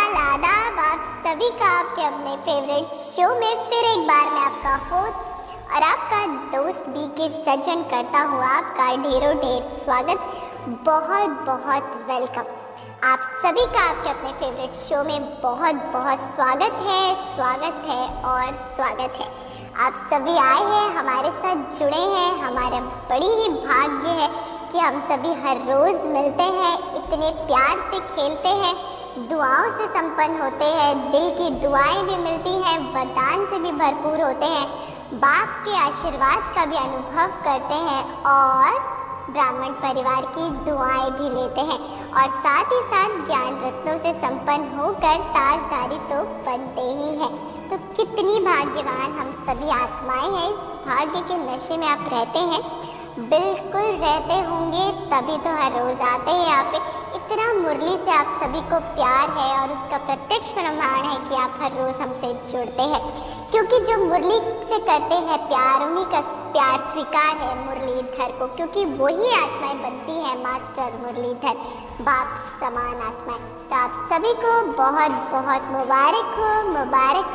नमस्कार, आदाब आप सभी का आपके अपने फेवरेट शो में फिर एक बार मैं आपका होस्ट और आपका दोस्त बीके सज्जन करता हुआ आपका ढेरों ढेर स्वागत, बहुत बहुत वेलकम। आप सभी का आपके अपने फेवरेट शो में बहुत बहुत स्वागत है और स्वागत है। आप सभी आए हैं, हमारे साथ जुड़े हैं। हमारा बड़ी ही भाग्य है कि हम सभी हर रोज़ मिलते हैं, इतने प्यार से खेलते हैं, दुआओं से संपन्न होते हैं, दिल की दुआएं भी मिलती हैं, वरदान से भी भरपूर होते हैं, बाप के आशीर्वाद का भी अनुभव करते हैं और ब्राह्मण परिवार की दुआएं भी लेते हैं और साथ ही साथ ज्ञान रत्नों से संपन्न होकर ताजदारी तो बनते ही हैं। तो कितनी भाग्यवान हम सभी आत्माएं हैं। इस भाग्य के नशे में आप रहते हैं, बिल्कुल रहते होंगे, तभी तो हर रोज़ आते हैं यहाँ पे। इतना मुरली से आप सभी को प्यार है और उसका प्रत्यक्ष प्रमाण है कि आप हर रोज़ हमसे जुड़ते हैं, क्योंकि जो मुरली से करते हैं प्यार, उन्हीं का प्यार स्वीकार है मुरलीधर को, क्योंकि वही आत्माएं बनती है मास्टर मुरलीधर, बाप समान आत्माएं। तो आप सभी को बहुत बहुत मुबारक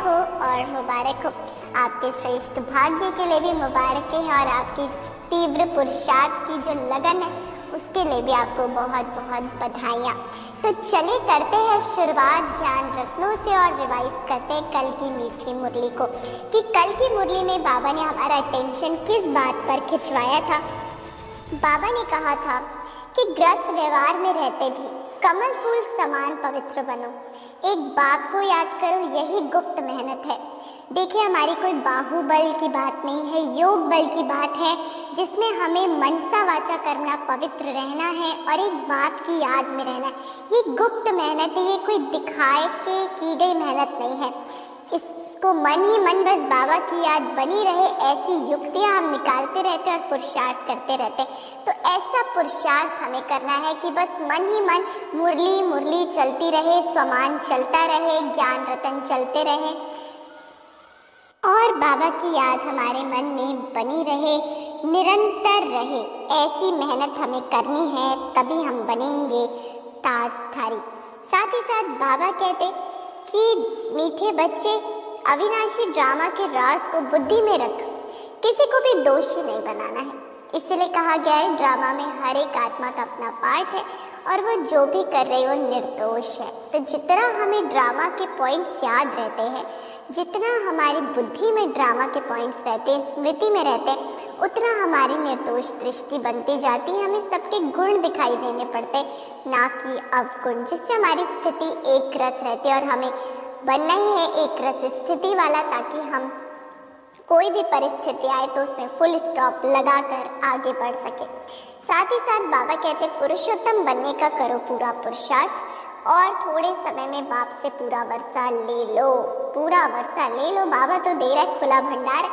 हो और मुबारक हो। आपके श्रेष्ठ भाग्य के लिए भी मुबारक है और आपकी तीव्र पुरुषार्थ की जो लगन है उसके लिए भी आपको बहुत बहुत बधाइयाँ। तो चले करते हैं शुरुआत ज्ञान रत्नों से और रिवाइज करते हैं कल की मीठी मुरली को, कि कल की मुरली में बाबा ने हमारा अटेंशन किस बात पर खिंचवाया था। बाबा ने कहा था कि ग्रस्त व्यवहार में रहते भी कमल फूल समान पवित्र बनो, एक बाप को याद करो, यही गुप्त मेहनत है। देखिए, हमारी कोई बाहुबल की बात नहीं है, योग बल की बात है, जिसमें हमें मनसा वाचा कर्मणा पवित्र रहना है और एक बाप की याद में रहना है। ये गुप्त मेहनत है, ये कोई दिखाए के की गई मेहनत नहीं है। इसको मन ही मन बस बाबा की याद बनी रहे, ऐसी युक्तियाँ हम निकालते रहते और पुरुषार्थ करते रहते। तो ऐसा पुरुषार्थ हमें करना है कि बस मन ही मन मुरली मुरली चलती रहे, स्वमान चलता रहे, ज्ञान रतन चलते रहे और बाबा की याद हमारे मन में बनी रहे, निरंतर रहे। ऐसी मेहनत हमें करनी है, तभी हम बनेंगे ताजधारी। साथ ही साथ बाबा कहते कि मीठे बच्चे, अविनाशी ड्रामा के राज को बुद्धि में रख, किसी को भी दोषी नहीं बनाना है। इसलिए कहा गया है ड्रामा में हर एक आत्मा का अपना पार्ट है और वो जो भी कर रही है वो निर्दोष है। तो जितना हमें ड्रामा के पॉइंट्स याद रहते हैं, जितना हमारी बुद्धि में ड्रामा के पॉइंट्स रहते हैं, स्मृति में रहते हैं, उतना हमारी निर्दोष दृष्टि बनती जाती है। हमें सबके गुण दिखाई देने पड़ते, ना कि अवगुण, जिससे हमारी स्थिति एक रस रहती है और हमें बनना ही है एक रस स्थिति वाला, ताकि हम कोई भी परिस्थिति आए तो उसमें फुल स्टॉप लगाकर आगे बढ़ सके। साथ ही साथ बाबा कहते पुरुषोत्तम बनने का करो पूरा पुरुषार्थ और थोड़े समय में बाप से पूरा वर्षा ले लो, पूरा वर्षा ले लो। बाबा तो दे रहा है, खुला भंडार।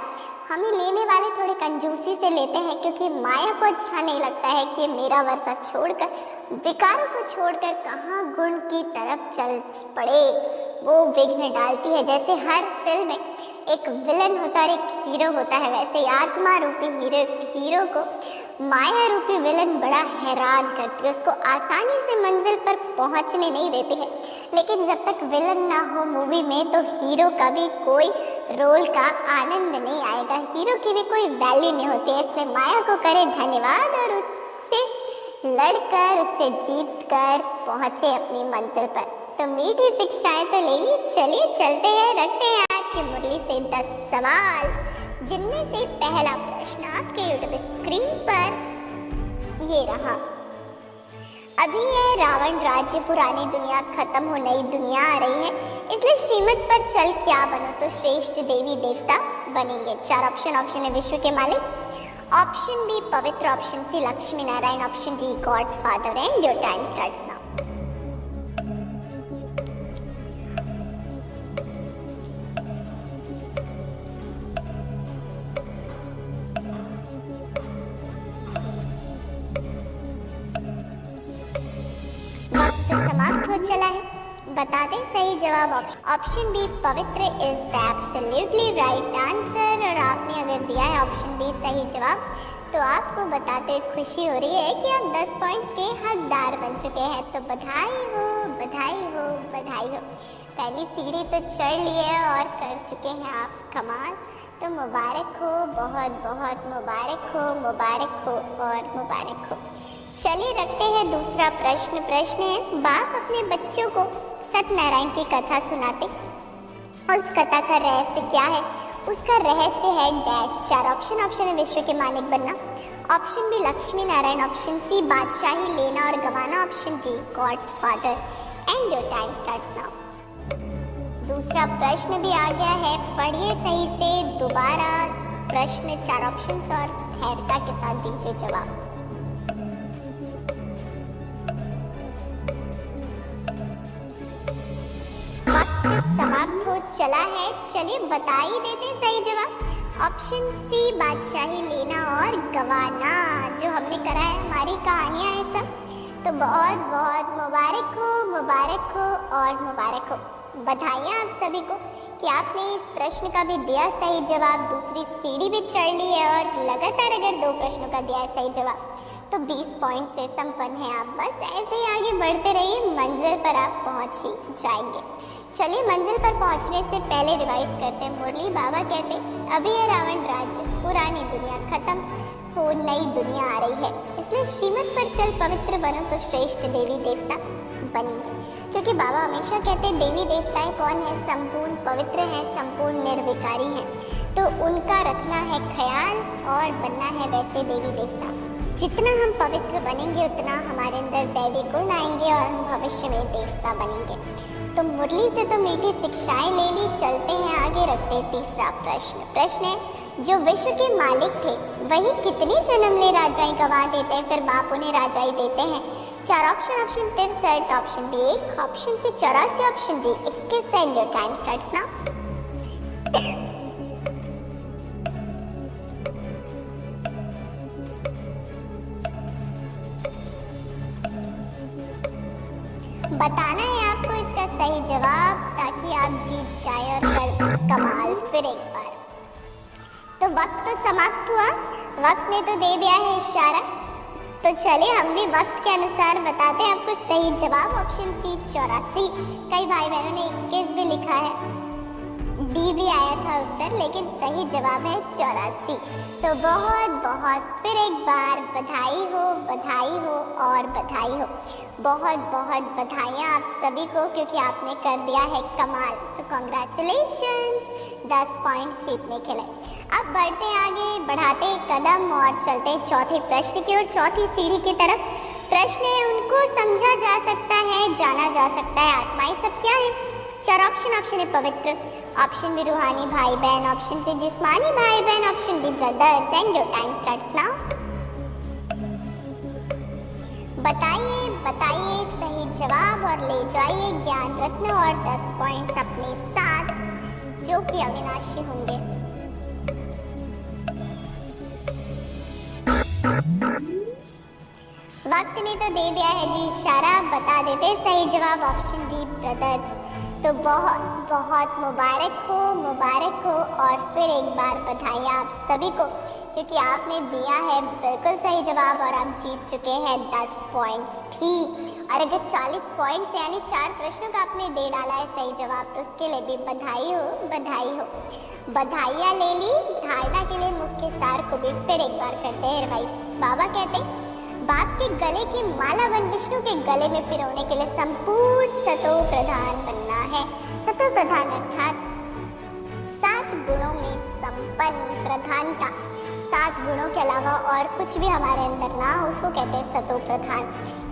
हमें लेने वाले थोड़े कंजूसी से लेते हैं, क्योंकि माया को अच्छा नहीं लगता है कि मेरा वर्षा छोड़कर, विकारों को छोड़कर कहाँ गुण की तरफ चल पड़े, वो विघ्न डालती है। जैसे हर फिल्म में एक विलन होता है और एक हीरो होता है, वैसे आत्मा रूपी हीरो को माया रूपी विलन बड़ा हैरान करती है, उसको आसानी से मंजिल पर पहुंचने नहीं देती है। लेकिन जब तक विलन ना हो मूवी में तो हीरो का भी कोई रोल का आनंद नहीं आएगा, हीरो की भी कोई वैल्यू नहीं होती है। इसलिए माया को करे धन्यवाद और उससे लड़कर, उससे जीत कर पहुँचे अपनी मंजिल पर। तो मीठी शिक्षाएं तो ले ली, चलिए चलते हैं, रखते हैं आज की मुरली से 10 सवाल, जिनमें से पहला प्रश्न आपके यूट्यूब स्क्रीन पर ये रहा। अभी यह रावण राज्य, पुरानी दुनिया खत्म हो, नई दुनिया आ रही है, इसलिए श्रीमत पर चल क्या बनो तो श्रेष्ठ देवी देवता बनेंगे। 4 ऑप्शन है विश्व के मालिक, ऑप्शन बी पवित्र, option C Lakshmi Narayan, option D God father. And your time starts now. समाप्त हो चला है। बता दें सही जवाब ऑप्शन बी पवित्र is the absolutely right answer. और आपने अगर दिया है ऑप्शन बी सही जवाब, तो आपको बताते खुशी हो रही है कि आप 10 पॉइंट्स के हकदार बन चुके हैं। तो बधाई हो, बधाई हो, बधाई हो। पहली सीढ़ी तो चढ़ लिए और कर चुके हैं आप कमाल, तो मुबारक हो, बहुत बहुत मुबारक हो, मुबारक हो और मुबारक हो। चलिए रखते हैं दूसरा प्रश्न। प्रश्न है, बाप अपने बच्चों को सत्यनारायण की कथा सुनाते, उस कथा का रहस्य क्या है? उसका रहस्य है डैश। 4 ऑप्शन। ऑप्शन है विश्व के मालिक बनना, option B Lakshmi Narayan, option C बादशाही लेना और गंवाना, option D God father. And your time starts now. दूसरा प्रश्न भी आ गया है, पढ़िए सही से दोबारा प्रश्न, 4 ऑप्शंस और धैर्यता के साथ दीजिए जवाब। वक्त समाप्त हो चला है, चलिए बता ही देते हैं सही जवाब। ऑप्शन सी बादशाही लेना और गंवाना, जो हमने करा है, हमारी कहानियां हैं सब। तो बहुत बहुत मुबारक हो, मुबारक हो और मुबारक हो। बधाइयाँ आप सभी को कि आपने इस प्रश्न का भी दिया सही जवाब, दूसरी सीढ़ी भी चढ़ ली है और लगातार अगर 2 प्रश्नों का दिया है सही जवाब तो 20 पॉइंट से संपन्न हैं आप। बस ऐसे ही आगे बढ़ते रहिए, मंजिल पर आप पहुंच ही जाएंगे। चलिए मंजिल पर पहुंचने से पहले रिवाइज करते हैं। मुरली बाबा कहते, अभी है रावण राज्य, पुरानी दुनिया खत्म हो, नई दुनिया आ रही है, इसलिए श्रीमत पर चल, पवित्र बनो तो श्रेष्ठ देवी देवता बनेंगे। क्योंकि बाबा हमेशा कहते हैं देवी देवताएं कौन है? संपूर्ण पवित्र हैं, संपूर्ण निर्विकारी हैं, तो उनका रखना है ख्याल और बनना है वैसे देवी देवता। जितना हम पवित्र बनेंगे उतना हमारे अंदर दैवी गुण आएंगे और हम भविष्य में देवता बनेंगे। तो मुरली से तो मीठी शिक्षाएं ले ली, चलते हैं आगे, रखते हैं तीसरा प्रश्न। प्रश्न है, जो विश्व के मालिक थे वही कितने जन्म ले राजाई गवा देते हैं, फिर बाप उन्हें राजाई देते हैं? 4 option. Option 63, option B 1, option C 84, option D 21। And your time starts now. बताना है आपको इसका सही जवाब ताकि आप जीत जाए और कल कमाल फिर एक बार। तो वक्त तो समाप्त हुआ, वक्त ने तो दे दिया है इशारा, तो चलिए हम भी वक्त के अनुसार बताते हैं आपको सही जवाब। ऑप्शन सी 84, कई भाई बहनों ने 21 भी लिखा है, डी भी आया था उत्तर, लेकिन सही जवाब है 84। तो बहुत बहुत फिर एक बार बधाई हो, बधाई हो और बधाई हो। बहुत बहुत बधाइयाँ आप सभी को क्योंकि आपने कर दिया है कमाल। तो कॉन्ग्रेचुलेशंस, 10 पॉइंट्स जीतने के लिए। अब बढ़ते हैं आगे, बढ़ाते हैं कदम और चलते हैं चौथे प्रश्न की ओर, चौथी सीढ़ी की तरफ। प्रश्न है, उनको समझा जा सकता है, जाना जा सकता है, आत्माएं सब क्या है? 4 ऑप्शन। ऑप्शन है पवित्र, ऑप्शन बी रूहानी भाई बहन, ऑप्शन सी जिस्मानी भाई बहन, option D brothers. And your time starts now. बताइए बताइए सही जवाब और ले जाइए ज्ञान रत्न और 10 पॉइंट्स अपने साथ जो कि अविनाशी होंगे। वक्त ने तो दे दिया है जी इशारा, बता देते सही जवाब ऑप्शन डी ब्रदर्स। तो बहुत बहुत मुबारक हो, मुबारक हो और फिर एक बार बधाई आप सभी को क्योंकि आपने दिया है बिल्कुल सही जवाब और आप जीत चुके हैं 10 पॉइंट्स भी। और अगर 40 पॉइंट्स यानी 4 प्रश्नों का आपने दे डाला है सही जवाब तो उसके लिए भी बधाई हो, बधाई हो। बधाइयाँ ले ली, धारणा के लिए मुख्य सार को भी फिर एक बार करते हैं रिवाइज। बाबा कहते बाप के गले की माला बन विष्णु के गले में पिरोने के लिए संपूर्ण सतो प्रधान बनना है। सतो प्रधान अर्थात 7 गुणों में संपन्न प्रधानता, 7 गुणों के अलावा और कुछ भी हमारे अंदर ना हो उसको कहते हैं सतो प्रधान।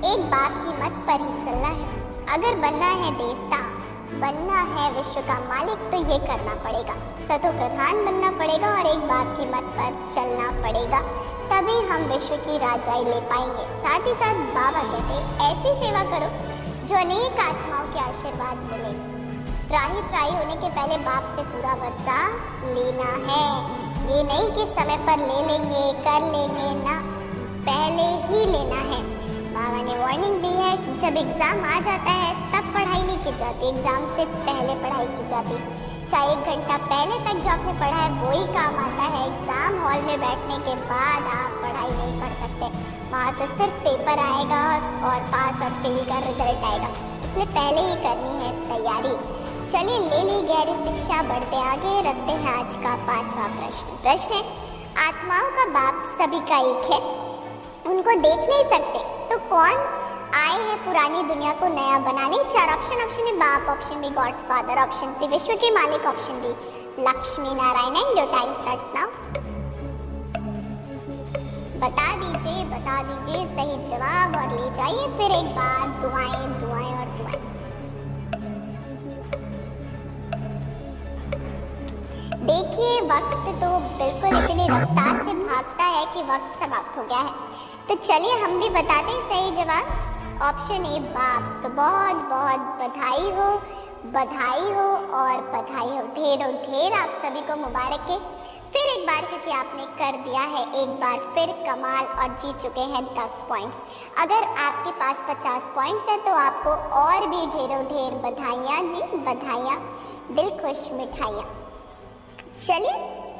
एक बाप की मत पर ही चलना है। अगर बनना है देवता, बनना है विश्व का मालिक तो ये करना पड़ेगा, सतो प्रधान बनना पड़ेगा और एक बाप की मत पर चलना पड़ेगा, तभी हम विश्व की राजाई ले पाएंगे। साथ ही साथ बाबा कहते ऐसी सेवा करो जो अनेक आत्माओं के आशीर्वाद मिले। त्राही त्राही होने के पहले बाप से पूरा वर्षा लेना है, ये नहीं कि समय पर ले लेंगे कर लेंगे ना, पहले ही लेना है। बाबा ने वार्निंग दी है कि जब एग्ज़ाम आ जाता है तब पढ़ाई नहीं की जाती, एग्ज़ाम से पहले पढ़ाई की जाती। चाहे 1 घंटा पहले तक जो आपने पढ़ा है वही काम आता है, एग्ज़ाम हॉल में बैठने के बाद आप पढ़ाई नहीं पढ़ सकते। वहाँ तो सिर्फ पेपर आएगा और पास और फेल का रिजल्ट आएगा। इसलिए पहले ही करनी है तैयारी। चलिए ले ली गहरी शिक्षा, बढ़ते आगे, रखते हैं आज का 5वां प्रश्न। प्रश्न है, आत्माओं का बाप सभी का एक है, उनको देख नहीं सकते तो कौन आए हैं पुरानी दुनिया को नया बनाने? 4 ऑप्शन। ऑप्शन ए बाप, option B godfather, option C विश्व के मालिक, option D Lakshmi Narayan. And your time starts now. बता दीजिए सही जवाब और ले जाइए फिर एक बार दुआएं दुआएं और दुआएं। देखिए वक्त तो बिल्कुल इतनी रफ्तार से भागता है कि वक्त समाप्त हो गया है। तो चलिए हम भी बताते हैं सही जवाब ऑप्शन ए बाप। तो बहुत बहुत बधाई हो और बधाई हो, ढेरों ढेर आप सभी को मुबारक है फिर एक बार, क्योंकि आपने कर दिया है एक बार फिर कमाल और जीत चुके हैं 10 पॉइंट्स। अगर आपके पास 50 पॉइंट्स है तो आपको और भी ढेरों ढेर बधाइयाँ जी, बधाइयाँ, दिल खुश मिठाइयाँ। चलिए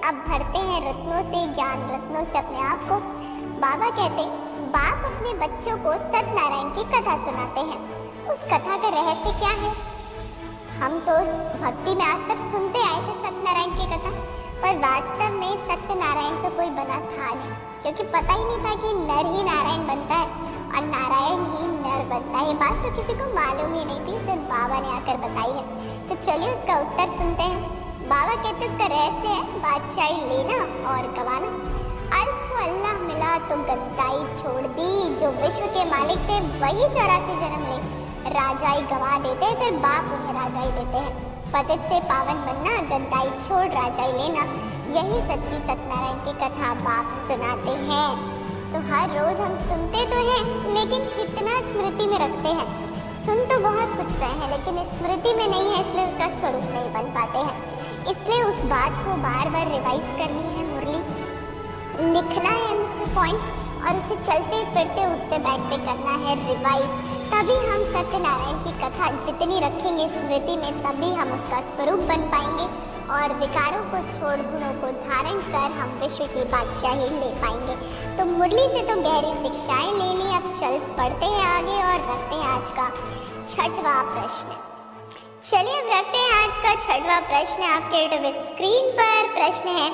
अब भरते हैं रत्नों से, ज्ञान रत्नों से अपने आप को। बाबा कहते बाप अपने बच्चों को सत्यनारायण की कथा सुनाते हैं, उस कथा का रहस्य क्या है? हम तो भक्ति में आज तक सुनते आए थे सत्यनारायण की कथा, पर वास्तव में सत्यनारायण तो कोई बना था नहीं, क्योंकि पता ही नहीं था कि नर ही नारायण बनता है और नारायण ही नर बनता है। ये बात तो किसी को मालूम ही नहीं थी, सिर्फ बाबा ने आकर बताई है। तो चलिए उसका उत्तर सुनते हैं। बाबा कहते उसका रहस्य है बादशाही लेना और गवाना। अर्ज को अल्लाह मिला तो गद्दाई छोड़ दी, जो विश्व के मालिक थे वही 84 जन्म ले राजाई गवा देते हैं, फिर बाप उन्हें राजाई देते हैं। पतित से पावन बनना, गद्दाई छोड़ राजाई लेना, यही सच्ची सत्यनारायण की कथा बाप सुनाते हैं। तो हर रोज हम सुनते तो हैं, लेकिन कितना स्मृति में रखते हैं? सुन तो बहुत कुछ रहे हैं, लेकिन स्मृति में नहीं है, इसलिए उसका स्वरूप नहीं बन पाते हैं। इसलिए उस बात को बार बार रिवाइज करनी है, मुरली लिखना है मुख्य पॉइंट, और उसे चलते फिरते उठते बैठते करना है रिवाइज। तभी हम सत्यनारायण की कथा जितनी रखेंगे स्मृति में, तभी हम उसका स्वरूप बन पाएंगे और विकारों को छोड़ गुणों को धारण कर हम विश्व की बादशाही ले पाएंगे। तो मुरली से तो गहरी शिक्षाएं ले ली, अब चल पढ़ते हैं आगे और रखते हैं आज का 6वां प्रश्न। चलिए अब रखते हैं आज का 6वां प्रश्न आपके टीवी स्क्रीन पर। प्रश्न है,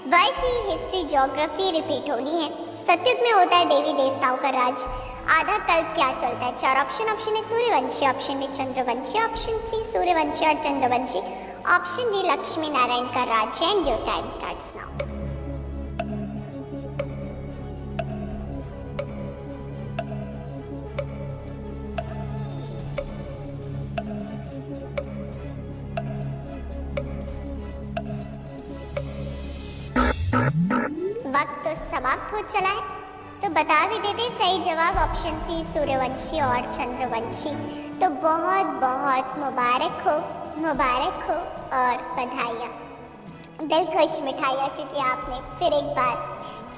वर्ल्ड की हिस्ट्री ज्योग्राफी रिपीट होनी है। सतयुग में होता है देवी देवताओं का राज, आधा कल्प क्या चलता है? 4 option. Option A Suryavanshi, option B Chandravanshi, option C Suryavanshi और चंद्रवंशी, ऑप्शन डी लक्ष्मी नारायण का राज। And your time starts now. वक्त तो समाप्त हो चला है, तो बता भी देते सही जवाब ऑप्शन सी सूर्यवंशी और चंद्रवंशी। तो बहुत बहुत मुबारक हो और बधाइयाँ, दिल खुश मिठाइयाँ, क्योंकि आपने फिर एक बार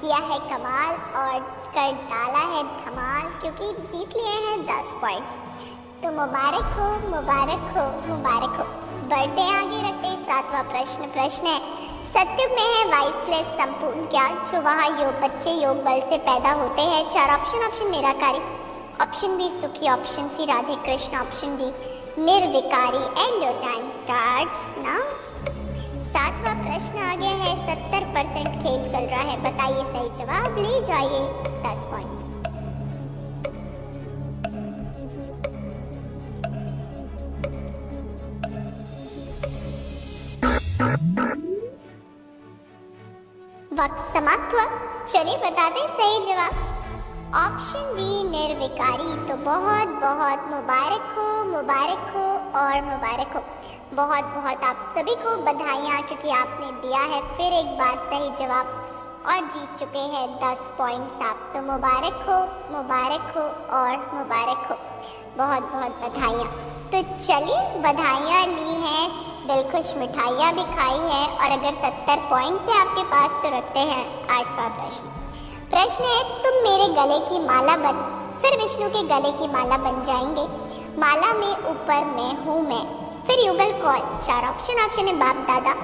किया है कमाल और कर डाला है धमाल, क्योंकि जीत लिए हैं 10 पॉइंट्स। तो मुबारक हो। बढ़ते आगे, रखते 7वां प्रश्न। प्रश्न है, सतयुग में है वाइसलेस संपूर्ण ज्ञान, जो वहाँ बच्चे योग बल से पैदा होते हैं। 4 ऑप्शन। ऑप्शन निराकारी, ऑप्शन बी सुखी, option C Radhe Krishna, option D निर्विकारी। And your time starts now. 7वां प्रश्न आ गया है, 70% खेल चल रहा है, बताइए सही जवाब, ले जाइए 10 पॉइंट्स। वक्त समाप्त हुआ। चलिए बताते सही जवाब ऑप्शन डी निर्विकारी। तो बहुत बहुत मुबारक हो और मुबारक हो। बहुत बहुत आप सभी को बधाइयाँ, क्योंकि आपने दिया है फिर एक बार सही जवाब और जीत चुके हैं 10 पॉइंट्स आप। तो मुबारक हो और मुबारक हो। बहुत बहुत बधाइयाँ। तो चलिए बधाइयाँ ली हैं, दिल खुश मिठाइयाँ भी खाई है, और अगर 70 पॉइंट्स है आपके पास तो रखते हैं 8वां प्रश्न। प्रश्न है, तुम मेरे गले की माला बन, फिर विष्णु के गले की माला बन जाएंगे। माला में ऊपर मैं हूँ मैं, फिर युगल कौन? 4 ऑप्शन। ऑप्शन है बाप दादा,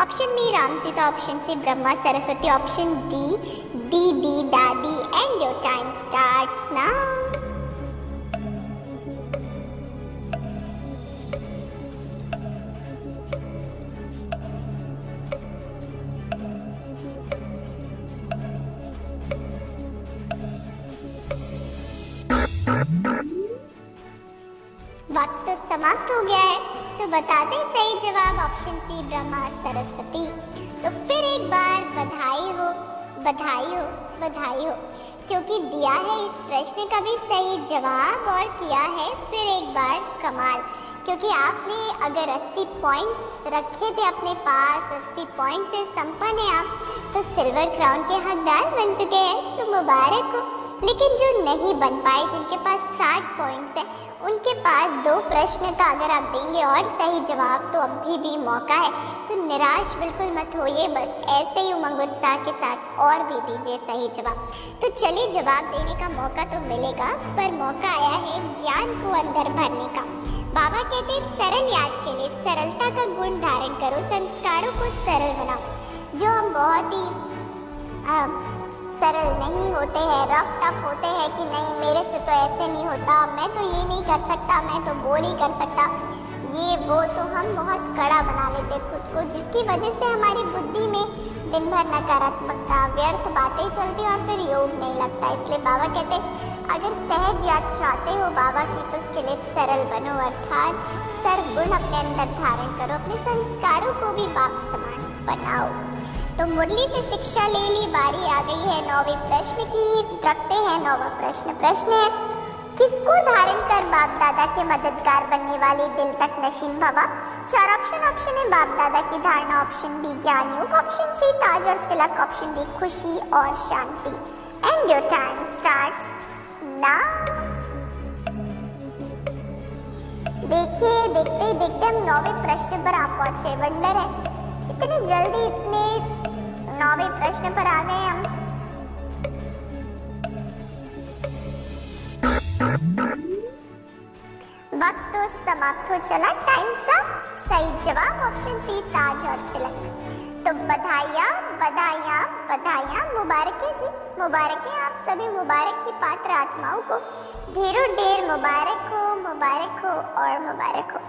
option B Ram Sita, option C Brahma Saraswati, option D दीदी दादी। And your time starts now. तो बता दें सही जवाब ऑप्शन सी ब्रह्मा सरस्वती। तो फिर एक बार बधाई हो, बधाई हो, बधाई हो, क्योंकि दिया है इस प्रश्न का भी सही जवाब और किया है फिर एक बार कमाल। क्योंकि आपने अगर 80 पॉइंट्स रखे थे अपने पास, 80 पॉइंट से संपन्न है आप, तो सिल्वर क्राउन के हकदार बन चुके हैं, तो मुबारक हो। लेकिन जो नहीं बन पाए, जिनके पास 60 पॉइंट्स हैं, उनके पास 2 प्रश्न का अगर आप देंगे और सही जवाब तो अभी भी मौका है। तो निराश बिल्कुल मत होइए, बस ऐसे ही उमंग उत्साह के साथ और भी दीजिए सही जवाब। तो चलिए, जवाब देने का मौका तो मिलेगा, पर मौका आया है ज्ञान को अंदर भरने का। बाबा कहते हैं सरल याद के लिए सरलता का गुण धारण करो, संस्कारों को सरल बनाओ। जो हम बहुत ही सरल नहीं होते हैं, रफ टफ होते हैं कि नहीं मेरे से तो ऐसे नहीं होता, मैं तो ये नहीं कर सकता, मैं तो वो नहीं कर सकता, ये वो, तो हम बहुत कड़ा बना लेते खुद को, जिसकी वजह से हमारी बुद्धि में दिन भर नकारात्मकता, व्यर्थ बातें चलती और फिर योग नहीं लगता। इसलिए बाबा कहते अगर सहज याद चाहते हो बाबा की, तो उसके लिए सरल बनो, अर्थात सर्वगुण अपने अंदर धारण करो, अपने संस्कारों को भी बाप समान बनाओ। तो मुरली से शिक्षा ले ली, बारी आ गई है 9वें प्रश्न की। रखते हैं 9वां प्रश्न। प्रश्न है, किसको धारण कर बाप दादा के मददगार बनने वाली दिल तक नशीन भवा? 4 ऑप्शन है बाप दादा की धारणा, ऑप्शन बी ज्ञान योग, ऑप्शन सी ताज और तिलक, ऑप्शन डी खुशी और शांति। And your time starts now. देखिए, देखते ही देखते हम 9वें प्रश्न पर आ पहुंचे। वंडर है, इतनी जल्दी इतने 9वें प्रश्न पर आ गए हम। वक्त तो समाप्त हो चला, टाइम सब। सही जवाब ऑप्शन सी ताज और तिलक। तो बधाइयाँ, बधाइयाँ, बधाइयाँ, मुबारकें जी, मुबारकें आप सभी मुबारक की पात्र आत्माओं को। ढेरों ढेर मुबारक हो, मुबारक हो और मुबारक हो।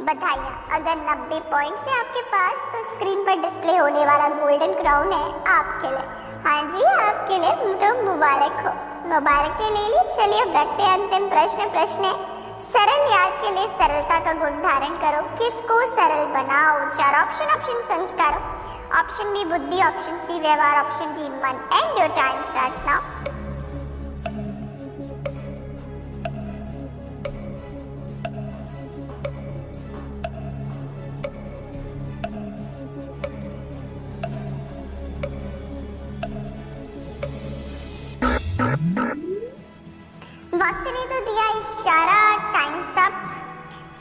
बधाइयाँ। अगर 90 पॉइंट्स है आपके पास, तो स्क्रीन पर डिस्प्ले होने वाला गोल्डन क्राउन है आपके लिए। हाँ जी, आपके लिए तो मुबारक हो, मुबारकें ले ली। चलिए अब रखते हैं अंतिम प्रश्न। प्रश्न है, सरल याद के लिए सरलता का गुण धारण करो, किसको सरल बनाओ? 4 ऑप्शन संस्कार, ऑप्शन बी बुद्धि, ऑप्शन सी व्यवहार, ऑप्शन डी मन। And your time starts now. वक्त ने तो दिया इशारा, टाइम सब।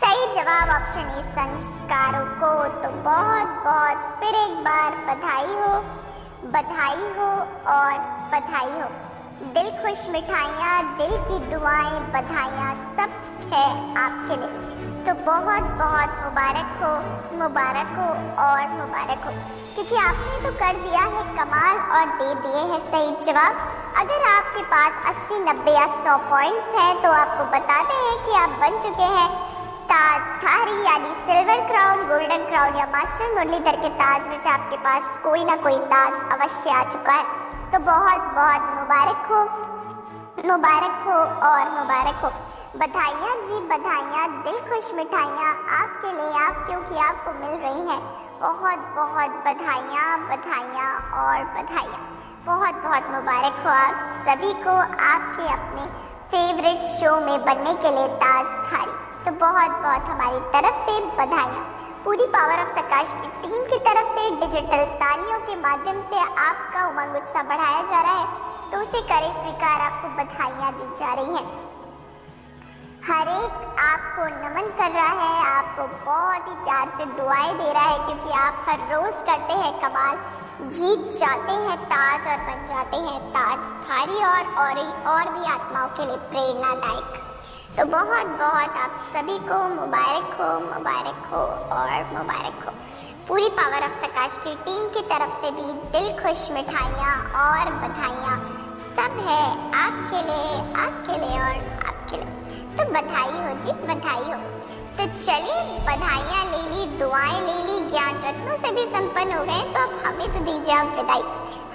सही जवाब ऑप्शन ए संस्कारों को। तो बहुत बहुत फिर एक बार बधाई हो, बधाई हो और बधाई हो। दिल खुश मिठाइयाँ, दिल की दुआएं, बधाइयाँ सब है आपके लिए। तो बहुत बहुत मुबारक हो, मुबारक हो और मुबारक हो, क्योंकि आपने तो कर दिया है कमाल और दे दिए हैं सही जवाब। अगर आपके पास 80, 90 या 100 पॉइंट्स हैं, तो आपको बताते हैं कि आप बन चुके हैं ताजधारी, यानी सिल्वर क्राउन, गोल्डन क्राउन या मास्टर मुरलीधर के ताज में से आपके पास कोई ना कोई ताज अवश्य आ चुका है। तो बहुत बहुत मुबारक हो, मुबारक हो और मुबारक हो। बधाइयाँ जी, बधाइयाँ, दिल खुश मिठाइयाँ आपके लिए, आप क्योंकि आपको मिल रही हैं। बहुत बहुत बधाइयाँ, बधाइयाँ और बधाइयाँ। बहुत बहुत मुबारक हो आप सभी को आपके अपने फेवरेट शो में बनने के लिए ताजधारी। तो बहुत बहुत हमारी तरफ से बधाइयाँ। पूरी पावर ऑफ सकाश की टीम की तरफ से डिजिटल तालियों के माध्यम से आपका उमंग उत्साह बढ़ाया जा रहा है, तो उसे करें स्वीकार, आपको बधाइयाँ दी जा रही हैं। हर एक आपको नमन कर रहा है, आपको बहुत ही प्यार से दुआएं दे रहा है, क्योंकि आप हर रोज करते हैं कमाल, जीत जाते हैं ताज और बन जाते हैं ताजधारी और भी आत्माओं के लिए प्रेरणादायक। तो बहुत बहुत आप सभी को मुबारक हो, मुबारक हो और मुबारक हो। पूरी पावर ऑफ सकाश की टीम की तरफ से भी दिल खुश मिठाइयाँ और बधाइयाँ सब है आपके लिए, आपके लिए और आपके लिए। तो बधाई हो जी, बधाई हो। तो चलिए, बधाइयाँ ले ली, दुआएं ले ली, ज्ञान रत्नों से भी संपन्न हो गए, तो अब हमें तो दीजिए आप विदाई।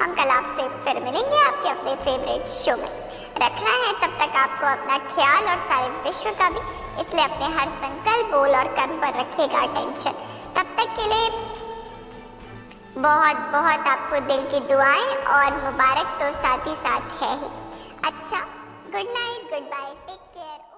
हम कल आपसे फिर मिलेंगे आपके अपने फेवरेट शो में। रखना है। तब तक आपको अपना ख्याल और सारे विश्व का भी, इसलिए अपने हर संकल्प, बोल और कर्म पर रखिएगा अटेंशन। तब तक के लिए बहुत बहुत आपको दिल की दुआएं और मुबारक तो साथ ही साथ है ही। अच्छा, good night, good bye, take care.